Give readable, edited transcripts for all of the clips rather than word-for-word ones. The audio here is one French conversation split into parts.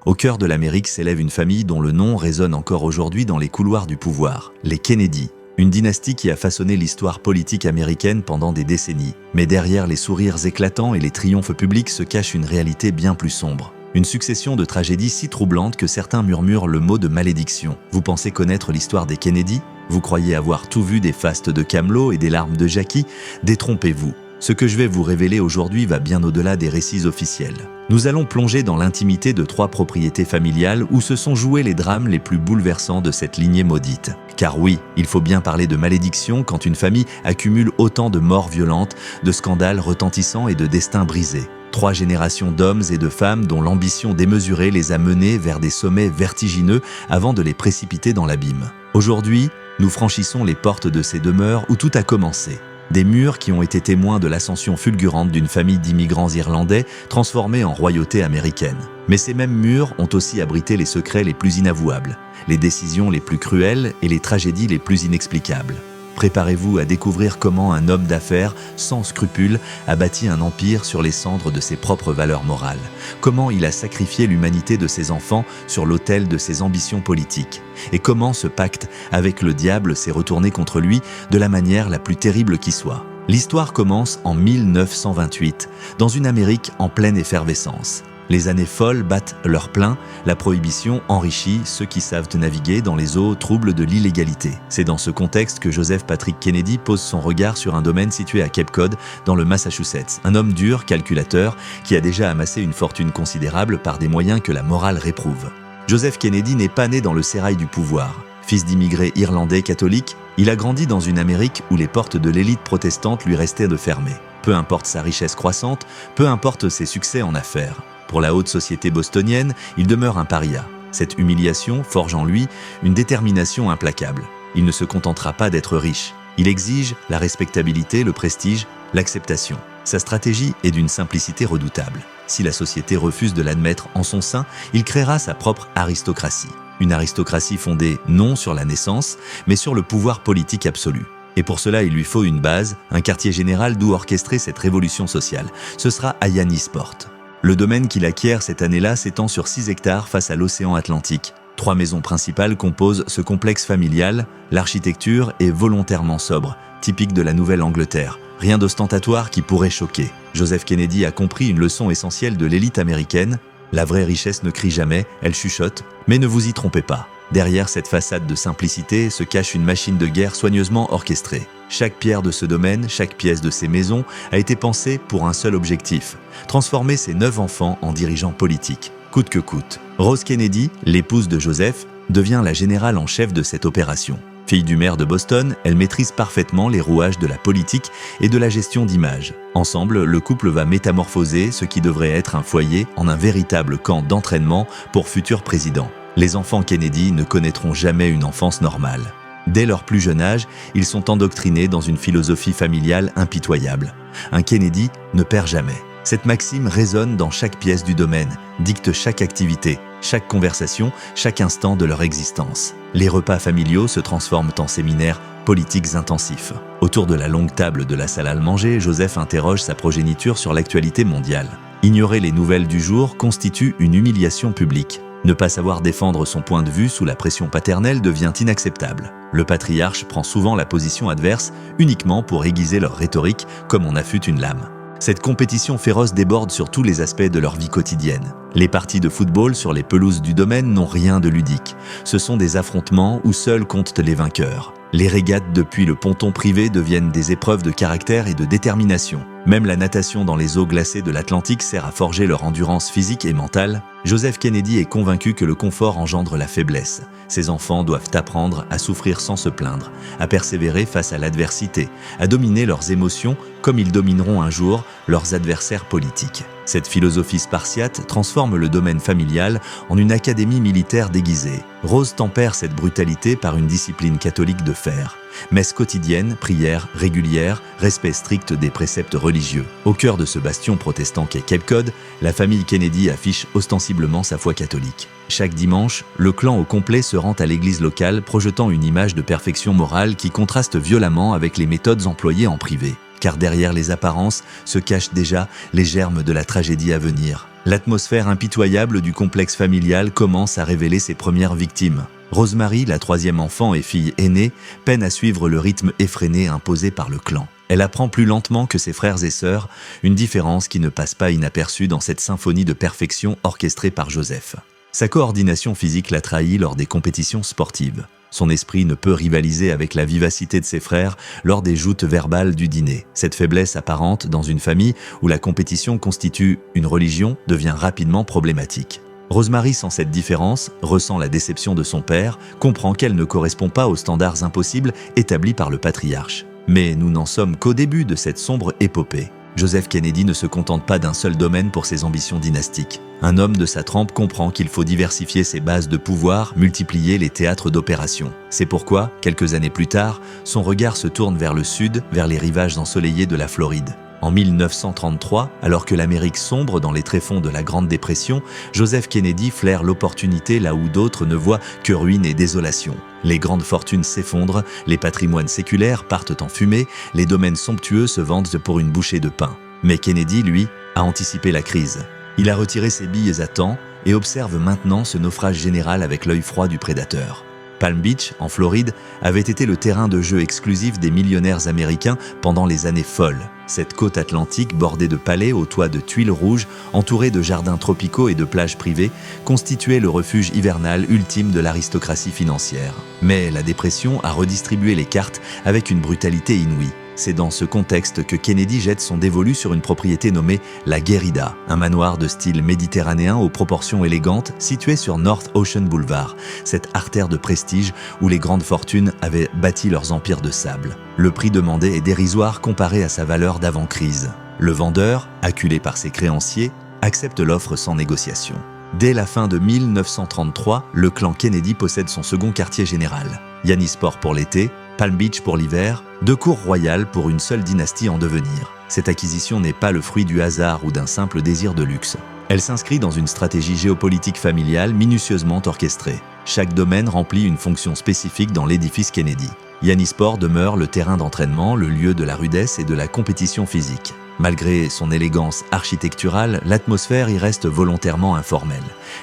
Au cœur de l'Amérique s'élève une famille dont le nom résonne encore aujourd'hui dans les couloirs du pouvoir, les Kennedy. Une dynastie qui a façonné l'histoire politique américaine pendant des décennies. Mais derrière les sourires éclatants et les triomphes publics se cache une réalité bien plus sombre. Une succession de tragédies si troublantes que certains murmurent le mot de malédiction. Vous pensez connaître l'histoire des Kennedy? Vous croyez avoir tout vu des fastes de Camelot et des larmes de Jackie? Détrompez-vous. Ce que je vais vous révéler aujourd'hui va bien au-delà des récits officiels. Nous allons plonger dans l'intimité de 3 propriétés familiales où se sont joués les drames les plus bouleversants de cette lignée maudite. Car oui, il faut bien parler de malédiction quand une famille accumule autant de morts violentes, de scandales retentissants et de destins brisés. 3 générations d'hommes et de femmes dont l'ambition démesurée les a menés vers des sommets vertigineux avant de les précipiter dans l'abîme. Aujourd'hui, nous franchissons les portes de ces demeures où tout a commencé. Des murs qui ont été témoins de l'ascension fulgurante d'une famille d'immigrants irlandais transformée en royauté américaine. Mais ces mêmes murs ont aussi abrité les secrets les plus inavouables, les décisions les plus cruelles et les tragédies les plus inexplicables. Préparez-vous à découvrir comment un homme d'affaires, sans scrupules, a bâti un empire sur les cendres de ses propres valeurs morales. Comment il a sacrifié l'humanité de ses enfants sur l'autel de ses ambitions politiques. Et comment ce pacte avec le diable s'est retourné contre lui de la manière la plus terrible qui soit. L'histoire commence en 1928, dans une Amérique en pleine effervescence. Les années folles battent leur plein, la prohibition enrichit ceux qui savent naviguer dans les eaux troubles de l'illégalité. C'est dans ce contexte que Joseph Patrick Kennedy pose son regard sur un domaine situé à Cape Cod, dans le Massachusetts. Un homme dur, calculateur, qui a déjà amassé une fortune considérable par des moyens que la morale réprouve. Joseph Kennedy n'est pas né dans le sérail du pouvoir. Fils d'immigrés irlandais catholiques, il a grandi dans une Amérique où les portes de l'élite protestante lui restaient de fermer. Peu importe sa richesse croissante, peu importe ses succès en affaires. Pour la haute société bostonienne, il demeure un paria. Cette humiliation forge en lui une détermination implacable. Il ne se contentera pas d'être riche. Il exige la respectabilité, le prestige, l'acceptation. Sa stratégie est d'une simplicité redoutable. Si la société refuse de l'admettre en son sein, il créera sa propre aristocratie. Une aristocratie fondée non sur la naissance, mais sur le pouvoir politique absolu. Et pour cela, il lui faut une base, un quartier général d'où orchestrer cette révolution sociale. Ce sera Hyannisport. Le domaine qu'il acquiert cette année-là s'étend sur 6 hectares face à l'océan Atlantique. 3 maisons principales composent ce complexe familial. L'architecture est volontairement sobre, typique de la Nouvelle-Angleterre. Rien d'ostentatoire qui pourrait choquer. Joseph Kennedy a compris une leçon essentielle de l'élite américaine. La vraie richesse ne crie jamais, elle chuchote. Mais ne vous y trompez pas. Derrière cette façade de simplicité se cache une machine de guerre soigneusement orchestrée. Chaque pierre de ce domaine, chaque pièce de ces maisons a été pensée pour un seul objectif, transformer ses 9 enfants en dirigeants politiques, coûte que coûte. Rose Kennedy, l'épouse de Joseph, devient la générale en chef de cette opération. Fille du maire de Boston, elle maîtrise parfaitement les rouages de la politique et de la gestion d'image. Ensemble, le couple va métamorphoser ce qui devrait être un foyer en un véritable camp d'entraînement pour futurs présidents. Les enfants Kennedy ne connaîtront jamais une enfance normale. Dès leur plus jeune âge, ils sont endoctrinés dans une philosophie familiale impitoyable. Un Kennedy ne perd jamais. Cette maxime résonne dans chaque pièce du domaine, dicte chaque activité, chaque conversation, chaque instant de leur existence. Les repas familiaux se transforment en séminaires politiques intensifs. Autour de la longue table de la salle à manger, Joseph interroge sa progéniture sur l'actualité mondiale. Ignorer les nouvelles du jour constitue une humiliation publique. Ne pas savoir défendre son point de vue sous la pression paternelle devient inacceptable. Le patriarche prend souvent la position adverse uniquement pour aiguiser leur rhétorique comme on affûte une lame. Cette compétition féroce déborde sur tous les aspects de leur vie quotidienne. Les parties de football sur les pelouses du domaine n'ont rien de ludique. Ce sont des affrontements où seuls comptent les vainqueurs. Les régates depuis le ponton privé deviennent des épreuves de caractère et de détermination. Même la natation dans les eaux glacées de l'Atlantique sert à forger leur endurance physique et mentale. Joseph Kennedy est convaincu que le confort engendre la faiblesse. Ses enfants doivent apprendre à souffrir sans se plaindre, à persévérer face à l'adversité, à dominer leurs émotions comme ils domineront un jour leurs adversaires politiques. Cette philosophie spartiate transforme le domaine familial en une académie militaire déguisée. Rose tempère cette brutalité par une discipline catholique de fer. Messe quotidienne, prières régulières, respect strict des préceptes religieux. Au cœur de ce bastion protestant qu'est Cape Cod, la famille Kennedy affiche ostensiblement sa foi catholique. Chaque dimanche, le clan au complet se rend à l'église locale, projetant une image de perfection morale qui contraste violemment avec les méthodes employées en privé. Car derrière les apparences se cachent déjà les germes de la tragédie à venir. L'atmosphère impitoyable du complexe familial commence à révéler ses premières victimes. Rosemary, la troisième enfant et fille aînée, peine à suivre le rythme effréné imposé par le clan. Elle apprend plus lentement que ses frères et sœurs, une différence qui ne passe pas inaperçue dans cette symphonie de perfection orchestrée par Joseph. Sa coordination physique l'a trahi lors des compétitions sportives. Son esprit ne peut rivaliser avec la vivacité de ses frères lors des joutes verbales du dîner. Cette faiblesse apparente dans une famille où la compétition constitue une religion devient rapidement problématique. Rosemary sent cette différence, ressent la déception de son père, comprend qu'elle ne correspond pas aux standards impossibles établis par le patriarche. Mais nous n'en sommes qu'au début de cette sombre épopée. Joseph Kennedy ne se contente pas d'un seul domaine pour ses ambitions dynastiques. Un homme de sa trempe comprend qu'il faut diversifier ses bases de pouvoir, multiplier les théâtres d'opération. C'est pourquoi, quelques années plus tard, son regard se tourne vers le sud, vers les rivages ensoleillés de la Floride. En 1933, alors que l'Amérique sombre dans les tréfonds de la Grande Dépression, Joseph Kennedy flaire l'opportunité là où d'autres ne voient que ruines et désolation. Les grandes fortunes s'effondrent, les patrimoines séculaires partent en fumée, les domaines somptueux se vendent pour une bouchée de pain. Mais Kennedy, lui, a anticipé la crise. Il a retiré ses billes à temps et observe maintenant ce naufrage général avec l'œil froid du prédateur. Palm Beach, en Floride, avait été le terrain de jeu exclusif des millionnaires américains pendant les années folles. Cette côte atlantique bordée de palais aux toits de tuiles rouges, entourée de jardins tropicaux et de plages privées, constituait le refuge hivernal ultime de l'aristocratie financière. Mais la dépression a redistribué les cartes avec une brutalité inouïe. C'est dans ce contexte que Kennedy jette son dévolu sur une propriété nommée la Guérida, un manoir de style méditerranéen aux proportions élégantes situé sur North Ocean Boulevard, cette artère de prestige où les grandes fortunes avaient bâti leurs empires de sable. Le prix demandé est dérisoire comparé à sa valeur d'avant-crise. Le vendeur, acculé par ses créanciers, accepte l'offre sans négociation. Dès la fin de 1933, le clan Kennedy possède son second quartier général. Yannisport pour l'été, Palm Beach pour l'hiver, deux cours royales pour une seule dynastie en devenir. Cette acquisition n'est pas le fruit du hasard ou d'un simple désir de luxe. Elle s'inscrit dans une stratégie géopolitique familiale minutieusement orchestrée. Chaque domaine remplit une fonction spécifique dans l'édifice Kennedy. Yannisport demeure le terrain d'entraînement, le lieu de la rudesse et de la compétition physique. Malgré son élégance architecturale, l'atmosphère y reste volontairement informelle.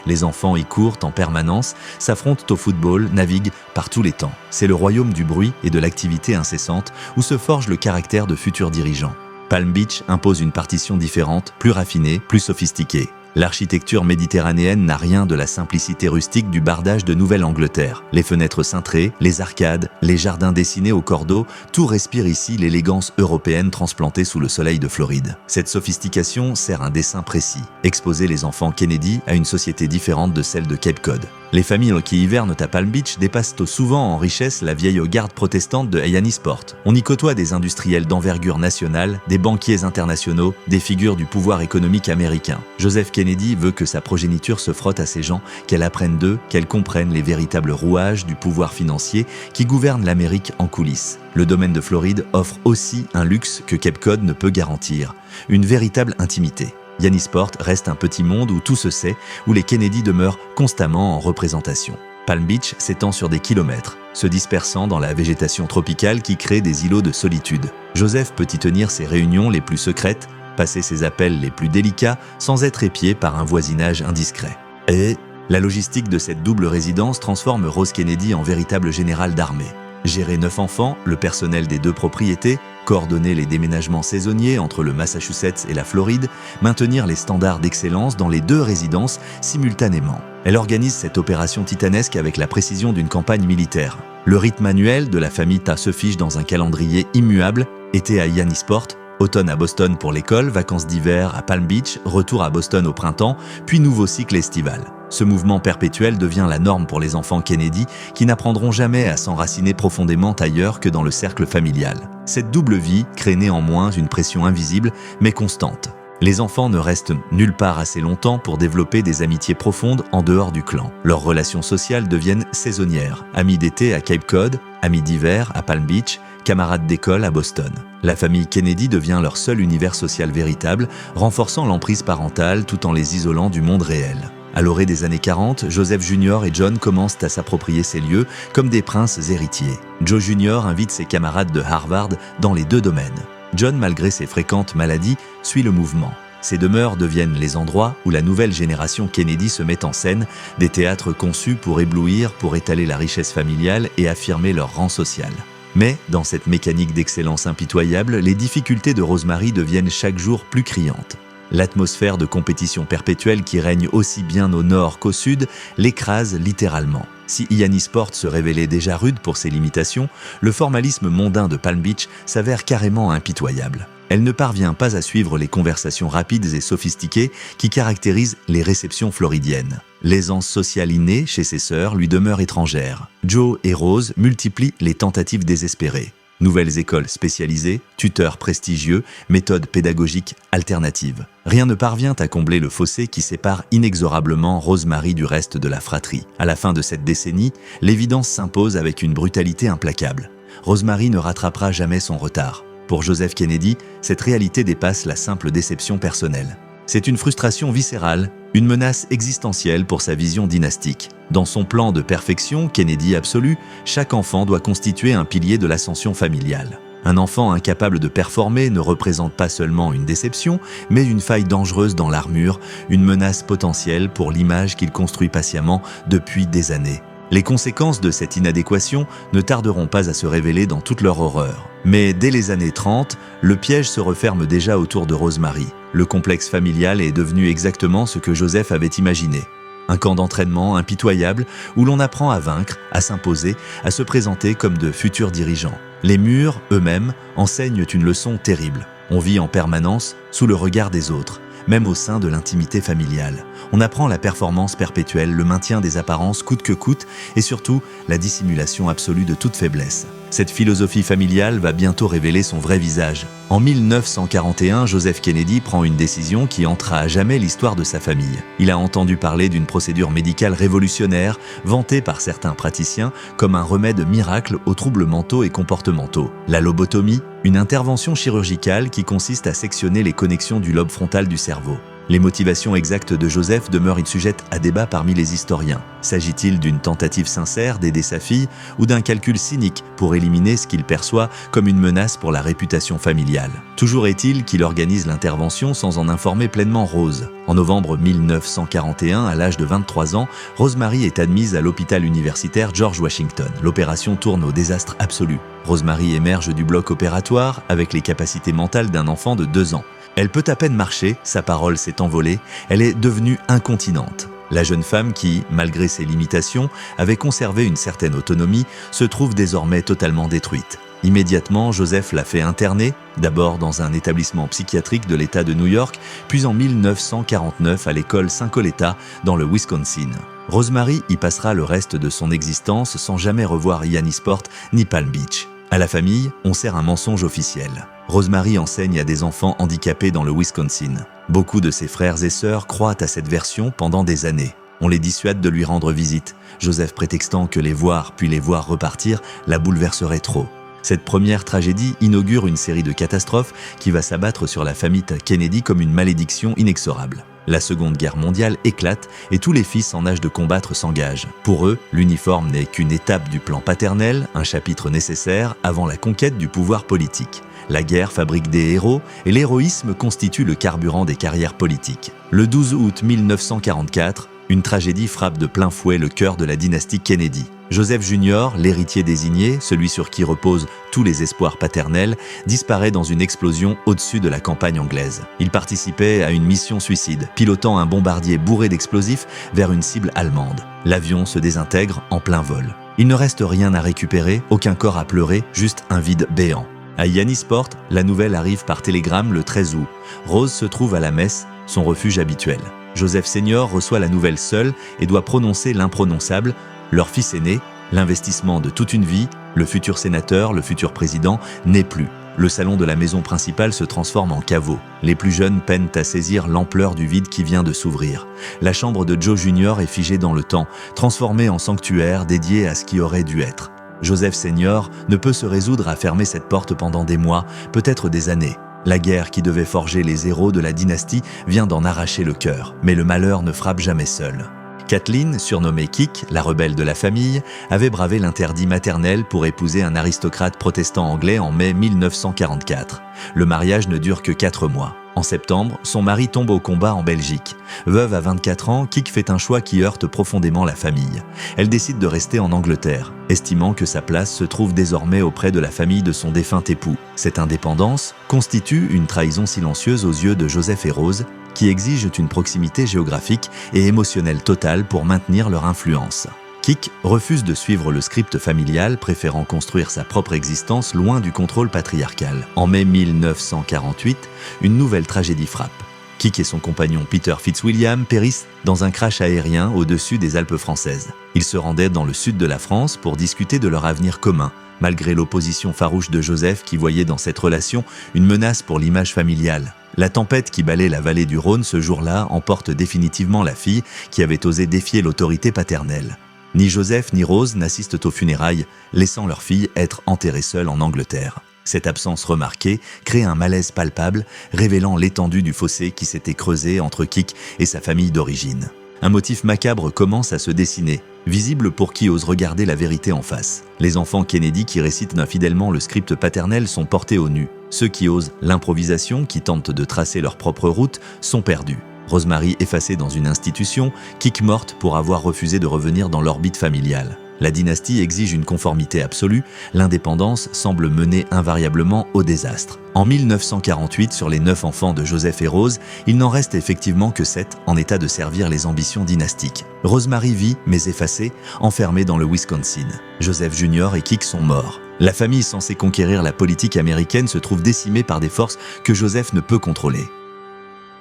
Les enfants y courent en permanence, s'affrontent au football, naviguent par tous les temps. C'est le royaume du bruit et de l'activité incessante où se forge le caractère de futurs dirigeants. Palm Beach impose une partition différente, plus raffinée, plus sophistiquée. L'architecture méditerranéenne n'a rien de la simplicité rustique du bardage de Nouvelle-Angleterre. Les fenêtres cintrées, les arcades, les jardins dessinés au cordeau, tout respire ici l'élégance européenne transplantée sous le soleil de Floride. Cette sophistication sert un dessein précis, exposer les enfants Kennedy à une société différente de celle de Cape Cod. Les familles qui hivernent à Palm Beach dépassent souvent en richesse la vieille garde protestante de Yannisport. On y côtoie des industriels d'envergure nationale, des banquiers internationaux, des figures du pouvoir économique américain. Joseph Kennedy veut que sa progéniture se frotte à ces gens, qu'elle apprenne d'eux, qu'elle comprenne les véritables rouages du pouvoir financier qui gouverne l'Amérique en coulisses. Le domaine de Floride offre aussi un luxe que Cape Cod ne peut garantir, une véritable intimité. Yannisport reste un petit monde où tout se sait, où les Kennedy demeurent constamment en représentation. Palm Beach s'étend sur des kilomètres, se dispersant dans la végétation tropicale qui crée des îlots de solitude. Joseph peut y tenir ses réunions les plus secrètes, passer ses appels les plus délicats sans être épié par un voisinage indiscret. Et la logistique de cette double résidence transforme Rose Kennedy en véritable général d'armée. Gérer 9 enfants, le personnel des 2 propriétés, coordonner les déménagements saisonniers entre le Massachusetts et la Floride, maintenir les standards d'excellence dans les 2 résidences simultanément. Elle organise cette opération titanesque avec la précision d'une campagne militaire. Le rythme annuel de la famille Ta se fiche dans un calendrier immuable, été à Yannisport, automne à Boston pour l'école, vacances d'hiver à Palm Beach, retour à Boston au printemps, puis nouveau cycle estival. Ce mouvement perpétuel devient la norme pour les enfants Kennedy qui n'apprendront jamais à s'enraciner profondément ailleurs que dans le cercle familial. Cette double vie crée néanmoins une pression invisible mais constante. Les enfants ne restent nulle part assez longtemps pour développer des amitiés profondes en dehors du clan. Leurs relations sociales deviennent saisonnières. Amis d'été à Cape Cod, amis d'hiver à Palm Beach, camarades d'école à Boston. La famille Kennedy devient leur seul univers social véritable, renforçant l'emprise parentale tout en les isolant du monde réel. À l'orée des années 40, Joseph Jr. et John commencent à s'approprier ces lieux comme des princes héritiers. Joe Jr. invite ses camarades de Harvard dans les 2 domaines. John, malgré ses fréquentes maladies, suit le mouvement. Ces demeures deviennent les endroits où la nouvelle génération Kennedy se met en scène, des théâtres conçus pour éblouir, pour étaler la richesse familiale et affirmer leur rang social. Mais, dans cette mécanique d'excellence impitoyable, les difficultés de Rosemary deviennent chaque jour plus criantes. L'atmosphère de compétition perpétuelle qui règne aussi bien au nord qu'au sud l'écrase littéralement. Si Yannisport se révélait déjà rude pour ses limitations, le formalisme mondain de Palm Beach s'avère carrément impitoyable. Elle ne parvient pas à suivre les conversations rapides et sophistiquées qui caractérisent les réceptions floridiennes. L'aisance sociale innée chez ses sœurs lui demeure étrangère. Joe et Rose multiplient les tentatives désespérées. Nouvelles écoles spécialisées, tuteurs prestigieux, méthodes pédagogiques alternatives. Rien ne parvient à combler le fossé qui sépare inexorablement Rosemary du reste de la fratrie. À la fin de cette décennie, l'évidence s'impose avec une brutalité implacable. Rosemary ne rattrapera jamais son retard. Pour Joseph Kennedy, cette réalité dépasse la simple déception personnelle. C'est une frustration viscérale, une menace existentielle pour sa vision dynastique. Dans son plan de perfection, Kennedy absolu, chaque enfant doit constituer un pilier de l'ascension familiale. Un enfant incapable de performer ne représente pas seulement une déception, mais une faille dangereuse dans l'armure, une menace potentielle pour l'image qu'il construit patiemment depuis des années. Les conséquences de cette inadéquation ne tarderont pas à se révéler dans toute leur horreur. Mais dès les années 30, le piège se referme déjà autour de Rosemary. Le complexe familial est devenu exactement ce que Joseph avait imaginé. Un camp d'entraînement impitoyable où l'on apprend à vaincre, à s'imposer, à se présenter comme de futurs dirigeants. Les murs, eux-mêmes, enseignent une leçon terrible. On vit en permanence sous le regard des autres, même au sein de l'intimité familiale. On apprend la performance perpétuelle, le maintien des apparences coûte que coûte et surtout la dissimulation absolue de toute faiblesse. Cette philosophie familiale va bientôt révéler son vrai visage. En 1941, Joseph Kennedy prend une décision qui entera à jamais l'histoire de sa famille. Il a entendu parler d'une procédure médicale révolutionnaire, vantée par certains praticiens comme un remède miracle aux troubles mentaux et comportementaux. La lobotomie, une intervention chirurgicale qui consiste à sectionner les connexions du lobe frontal du cerveau. Les motivations exactes de Joseph demeurent sujettes à débat parmi les historiens. S'agit-il d'une tentative sincère d'aider sa fille ou d'un calcul cynique pour éliminer ce qu'il perçoit comme une menace pour la réputation familiale? Toujours est-il qu'il organise l'intervention sans en informer pleinement Rose. En novembre 1941, à l'âge de 23 ans, Rosemary est admise à l'hôpital universitaire George Washington. L'opération tourne au désastre absolu. Rosemary émerge du bloc opératoire avec les capacités mentales d'un enfant de 2 ans. Elle peut à peine marcher, sa parole s'est envolée, elle est devenue incontinente. La jeune femme qui, malgré ses limitations, avait conservé une certaine autonomie, se trouve désormais totalement détruite. Immédiatement, Joseph l'a fait interner, d'abord dans un établissement psychiatrique de l'État de New York, puis en 1949 à l'école Saint-Coletta dans le Wisconsin. Rosemary y passera le reste de son existence sans jamais revoir Yannisport ni Palm Beach. À la famille, on sert un mensonge officiel. Rosemary enseigne à des enfants handicapés dans le Wisconsin. Beaucoup de ses frères et sœurs croient à cette version pendant des années. On les dissuade de lui rendre visite, Joseph prétextant que les voir puis les voir repartir la bouleverserait trop. Cette première tragédie inaugure une série de catastrophes qui va s'abattre sur la famille Kennedy comme une malédiction inexorable. La Seconde Guerre mondiale éclate et tous les fils en âge de combattre s'engagent. Pour eux, l'uniforme n'est qu'une étape du plan paternel, un chapitre nécessaire avant la conquête du pouvoir politique. La guerre fabrique des héros et l'héroïsme constitue le carburant des carrières politiques. Le 12 août 1944, une tragédie frappe de plein fouet le cœur de la dynastie Kennedy. Joseph Jr., l'héritier désigné, celui sur qui reposent tous les espoirs paternels, disparaît dans une explosion au-dessus de la campagne anglaise. Il participait à une mission suicide, pilotant un bombardier bourré d'explosifs vers une cible allemande. L'avion se désintègre en plein vol. Il ne reste rien à récupérer, aucun corps à pleurer, juste un vide béant. À Yannisport, la nouvelle arrive par télégramme le 13 août. Rose se trouve à la messe, son refuge habituel. Joseph Senior reçoit la nouvelle seul et doit prononcer l'imprononçable. Leur fils aîné, l'investissement de toute une vie, le futur sénateur, le futur président, n'est plus. Le salon de la maison principale se transforme en caveau. Les plus jeunes peinent à saisir l'ampleur du vide qui vient de s'ouvrir. La chambre de Joe Jr. est figée dans le temps, transformée en sanctuaire dédié à ce qui aurait dû être. Joseph Senior ne peut se résoudre à fermer cette porte pendant des mois, peut-être des années. La guerre qui devait forger les héros de la dynastie vient d'en arracher le cœur, mais le malheur ne frappe jamais seul. Kathleen, surnommée Kik, la rebelle de la famille, avait bravé l'interdit maternel pour épouser un aristocrate protestant anglais en mai 1944. Le mariage ne dure que 4 mois. En septembre, son mari tombe au combat en Belgique. Veuve à 24 ans, Kik fait un choix qui heurte profondément la famille. Elle décide de rester en Angleterre, estimant que sa place se trouve désormais auprès de la famille de son défunt époux. Cette indépendance constitue une trahison silencieuse aux yeux de Joseph et Rose, qui exigent une proximité géographique et émotionnelle totale pour maintenir leur influence. Kik refuse de suivre le script familial, préférant construire sa propre existence loin du contrôle patriarcal. En mai 1948, une nouvelle tragédie frappe. Kik et son compagnon Peter Fitzwilliam périssent dans un crash aérien au-dessus des Alpes françaises. Ils se rendaient dans le sud de la France pour discuter de leur avenir commun, malgré l'opposition farouche de Joseph qui voyait dans cette relation une menace pour l'image familiale. La tempête qui balaie la vallée du Rhône ce jour-là emporte définitivement la fille qui avait osé défier l'autorité paternelle. Ni Joseph ni Rose n'assistent aux funérailles, laissant leur fille être enterrée seule en Angleterre. Cette absence remarquée crée un malaise palpable, révélant l'étendue du fossé qui s'était creusé entre Kik et sa famille d'origine. Un motif macabre commence à se dessiner, visible pour qui ose regarder la vérité en face. Les enfants Kennedy qui récitent infidèlement le script paternel sont portés au nu. Ceux qui osent l'improvisation, qui tentent de tracer leur propre route, sont perdus. Rosemary effacée dans une institution, Kik morte pour avoir refusé de revenir dans l'orbite familiale. La dynastie exige une conformité absolue, l'indépendance semble mener invariablement au désastre. En 1948, sur les 9 enfants de Joseph et Rose, il n'en reste effectivement que 7 en état de servir les ambitions dynastiques. Rosemary vit, mais effacée, enfermée dans le Wisconsin. Joseph Jr. et Kik sont morts. La famille censée conquérir la politique américaine se trouve décimée par des forces que Joseph ne peut contrôler.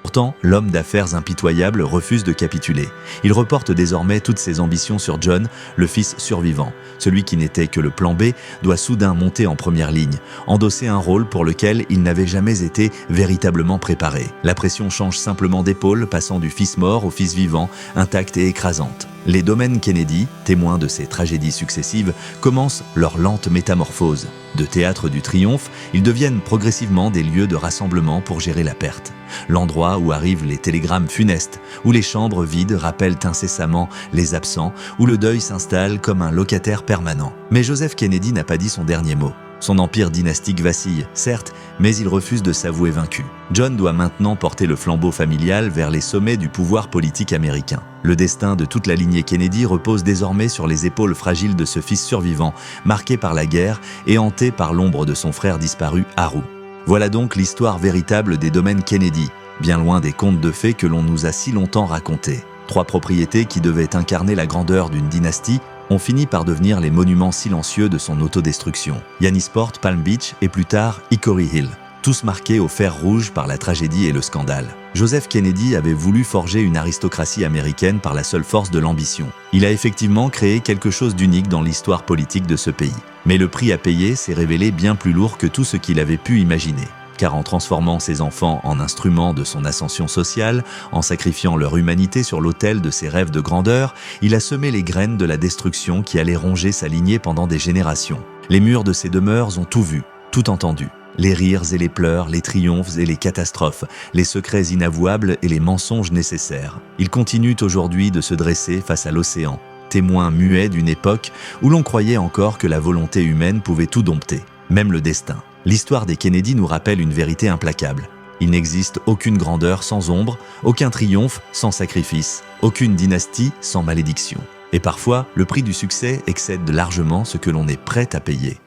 Pourtant, l'homme d'affaires impitoyable refuse de capituler. Il reporte désormais toutes ses ambitions sur John, le fils survivant. Celui qui n'était que le plan B doit soudain monter en première ligne, endosser un rôle pour lequel il n'avait jamais été véritablement préparé. La pression change simplement d'épaule, passant du fils mort au fils vivant, intacte et écrasante. Les domaines Kennedy, témoins de ces tragédies successives, commencent leur lente métamorphose. De théâtre du triomphe, ils deviennent progressivement des lieux de rassemblement pour gérer la perte. L'endroit où arrivent les télégrammes funestes, où les chambres vides rappellent incessamment les absents, où le deuil s'installe comme un locataire permanent. Mais Joseph Kennedy n'a pas dit son dernier mot. Son empire dynastique vacille, certes, mais il refuse de s'avouer vaincu. John doit maintenant porter le flambeau familial vers les sommets du pouvoir politique américain. Le destin de toute la lignée Kennedy repose désormais sur les épaules fragiles de ce fils survivant, marqué par la guerre et hanté par l'ombre de son frère disparu, Haru. Voilà donc l'histoire véritable des domaines Kennedy, bien loin des contes de fées que l'on nous a si longtemps racontés. 3 propriétés qui devaient incarner la grandeur d'une dynastie ont fini par devenir les monuments silencieux de son autodestruction. Yannisport, Palm Beach et plus tard Hickory Hill, tous marqués au fer rouge par la tragédie et le scandale. Joseph Kennedy avait voulu forger une aristocratie américaine par la seule force de l'ambition. Il a effectivement créé quelque chose d'unique dans l'histoire politique de ce pays. Mais le prix à payer s'est révélé bien plus lourd que tout ce qu'il avait pu imaginer. Car en transformant ses enfants en instruments de son ascension sociale, en sacrifiant leur humanité sur l'autel de ses rêves de grandeur, il a semé les graines de la destruction qui allait ronger sa lignée pendant des générations. Les murs de ses demeures ont tout vu, tout entendu. Les rires et les pleurs, les triomphes et les catastrophes, les secrets inavouables et les mensonges nécessaires. Ils continuent aujourd'hui de se dresser face à l'océan, témoins muets d'une époque où l'on croyait encore que la volonté humaine pouvait tout dompter, même le destin. L'histoire des Kennedy nous rappelle une vérité implacable. Il n'existe aucune grandeur sans ombre, aucun triomphe sans sacrifice, aucune dynastie sans malédiction. Et parfois, le prix du succès excède largement ce que l'on est prêt à payer.